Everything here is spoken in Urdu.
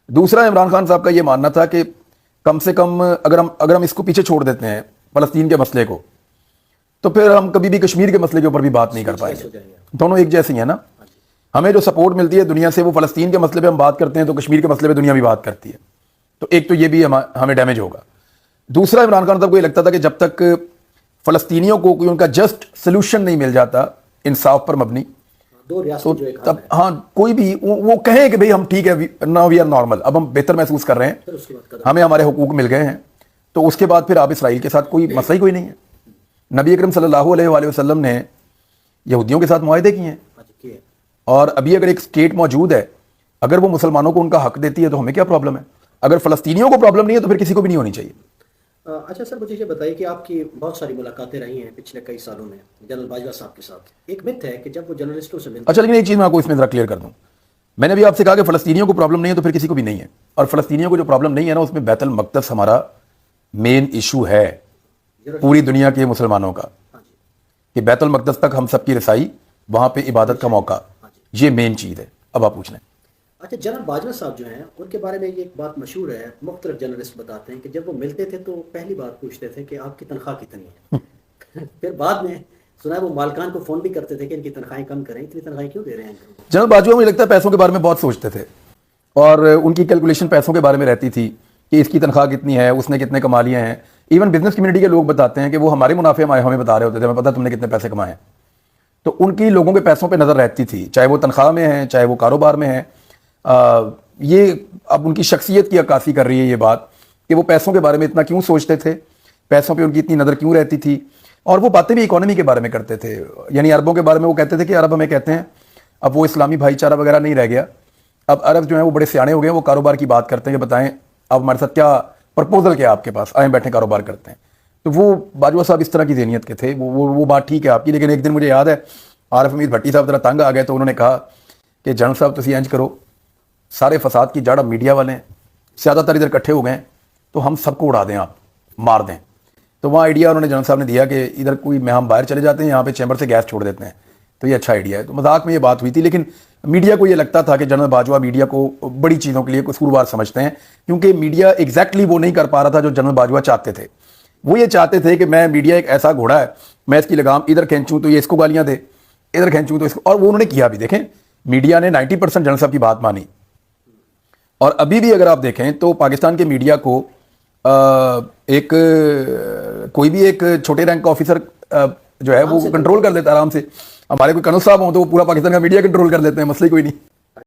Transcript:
دوسرا عمران خان صاحب کا یہ ماننا تھا کہ کم سے کم اگر ہم اس کو پیچھے چھوڑ دیتے ہیں فلسطین کے مسئلے کو، تو پھر ہم کبھی بھی کشمیر کے مسئلے کے اوپر بھی بات نہیں کر پائیں گے. دونوں ایک جیسی ہیں نا. ہمیں جو سپورٹ ملتی ہے دنیا سے وہ فلسطین کے مسئلے پہ ہم بات کرتے ہیں تو کشمیر کے مسئلے پہ دنیا بھی بات کرتی ہے. تو ایک تو یہ بھی ہمیں ڈیمیج ہوگا. دوسرا عمران خان صاحب کو یہ لگتا تھا کہ جب تک فلسطینیوں کو کوئی ان کا جسٹ سلوشن نہیں مل جاتا انصاف پر مبنی، تو تب ہاں کوئی بھی وہ کہیں کہ بھئی ہم ٹھیک ہے ناؤ وی آر نارمل، اب ہم بہتر محسوس کر رہے ہیں، ہمیں ہمارے حقوق مل گئے ہیں، تو اس کے بعد پھر آپ اسرائیل کے ساتھ کوئی مسئلہ ہی کوئی نہیں ہے. نبی اکرم صلی اللہ علیہ وآلہ وسلم نے یہودیوں کے ساتھ معاہدے کیے ہیں، اور ابھی اگر ایک اسٹیٹ موجود ہے اگر وہ مسلمانوں کو ان کا حق دیتی ہے تو ہمیں کیا پرابلم ہے؟ اگر فلسطینیوں کو پرابلم نہیں ہے تو پھر کسی کو بھی نہیں ہونی چاہیے. اچھا سر، مجھے یہ بتائیے کہ آپ کی بہت ساری ملاقاتیں رہی ہیں پچھلے کئی سالوں میں جنرل باجوہ صاحب کے ساتھ. ایک مت ہے کہ جب وہ جرنلسٹوں سے ملتے اچھا لیکن ایک چیز میں آپ کو اس میں ذرا کلیئر کر دوں. میں نے بھی آپ سے کہا کہ فلسطینیوں کو پرابلم نہیں ہے تو پھر کسی کو بھی نہیں ہے، اور فلسطینیوں کو جو پرابلم نہیں ہے نا اس میں بیت المقدس ہمارا مین ایشو ہے پوری دنیا کے مسلمانوں کا، کہ بیت المقدس تک ہم سب کی رسائی، وہاں پہ عبادت کا موقع، یہ مین چیز ہے. اب آپ پوچھ لیں. اچھا، جنرل باجوہ صاحب جو ہیں ان کے بارے میں یہ ایک بات مشہور ہے، مختلف جرنلسٹ بتاتے ہیں کہ جب وہ ملتے تھے تو پہلی بات پوچھتے تھے کہ آپ کی تنخواہ کتنی ہے. پھر بعد میں سنا ہے وہ مالکان کو فون بھی کرتے تھے کہ ان کی تنخواہیں کم کریں، اتنی تنخواہیں کیوں دے رہے ہیں. جنرل باجوہ مجھے لگتا ہے پیسوں کے بارے میں بہت سوچتے تھے، اور ان کی کیلکولیشن پیسوں کے بارے میں رہتی تھی کہ اس کی تنخواہ کتنی ہے، اس نے کتنے کما لیے ہیں. ایون بزنس کمیونٹی کے لوگ بتاتے ہیں کہ وہ ہمارے منافع ہمیں بتا رہے ہوتے تھے، ہمیں پتا تم نے کتنے پیسے کمائے ہیں. تو ان کی لوگوں کے پیسوں پہ نظر رہتی تھی، چاہے وہ تنخواہ میں ہیں چاہے وہ کاروبار میں ہیں. یہ اب ان کی شخصیت کی عکاسی کر رہی ہے یہ بات کہ وہ پیسوں کے بارے میں اتنا کیوں سوچتے تھے، پیسوں پہ ان کی اتنی نظر کیوں رہتی تھی. اور وہ باتیں بھی اکانومی کے بارے میں کرتے تھے، یعنی عربوں کے بارے میں وہ کہتے تھے کہ عرب ہمیں کہتے ہیں اب وہ اسلامی بھائی چارہ وغیرہ نہیں رہ گیا، اب عرب جو ہیں وہ بڑے سیانے ہو گئے، وہ کاروبار کی بات کرتے ہیں کہ بتائیں اب ہمارے ساتھ کیا پرپوزل کیا آپ کے پاس، آئیں بیٹھیں کاروبار کرتے ہیں. تو وہ باجوہ صاحب اس طرح کی ذہنیت کے تھے. وہ بات ٹھیک ہے آپ کی، لیکن ایک دن مجھے یاد ہے عارف حمید بھٹی صاحب ذرا تنگ آ گئے تو انہوں نے کہا کہ جنرل صاحب تسی انج کرو، سارے فساد کی جڑ میڈیا والے ہیں، زیادہ تر ادھر اکٹھے ہو گئے ہیں تو ہم سب کو اڑا دیں، آپ مار دیں. تو وہاں آئیڈیا انہوں نے جنرل صاحب نے دیا کہ ادھر کوئی میں ہم باہر چلے جاتے ہیں، یہاں پہ چیمبر سے گیس چھوڑ دیتے ہیں، تو یہ اچھا آئیڈیا ہے. تو مذاق میں یہ بات ہوئی تھی، لیکن میڈیا کو یہ لگتا تھا کہ جنرل باجوہ میڈیا کو بڑی چیزوں کے لیے قصوروار سمجھتے ہیں، کیونکہ میڈیا ایگزیکٹلی وہ نہیں کر پا رہا تھا جو جنرل باجوہ چاہتے تھے. وہ یہ چاہتے تھے کہ میں میڈیا ایک ایسا گھوڑا ہے، میں اس کی لگام ادھر کھینچوں تو یہ اس کو گالیاں دے، ادھر کھینچوں تو اس کو، اور وہ انہوں نے کیا بھی. دیکھیں میڈیا نے 90% جنرل صاحب کی بات مانی، اور ابھی بھی اگر آپ دیکھیں تو پاکستان کے میڈیا کو ایک کوئی بھی ایک چھوٹے رینک کا آفیسر جو ہے وہ کنٹرول کر لیتا ہے آرام سے. ہمارے کوئی کنو صاحب ہوں تو وہ پورا پاکستان کا میڈیا کنٹرول کر لیتے ہیں، مسئلہ کوئی نہیں.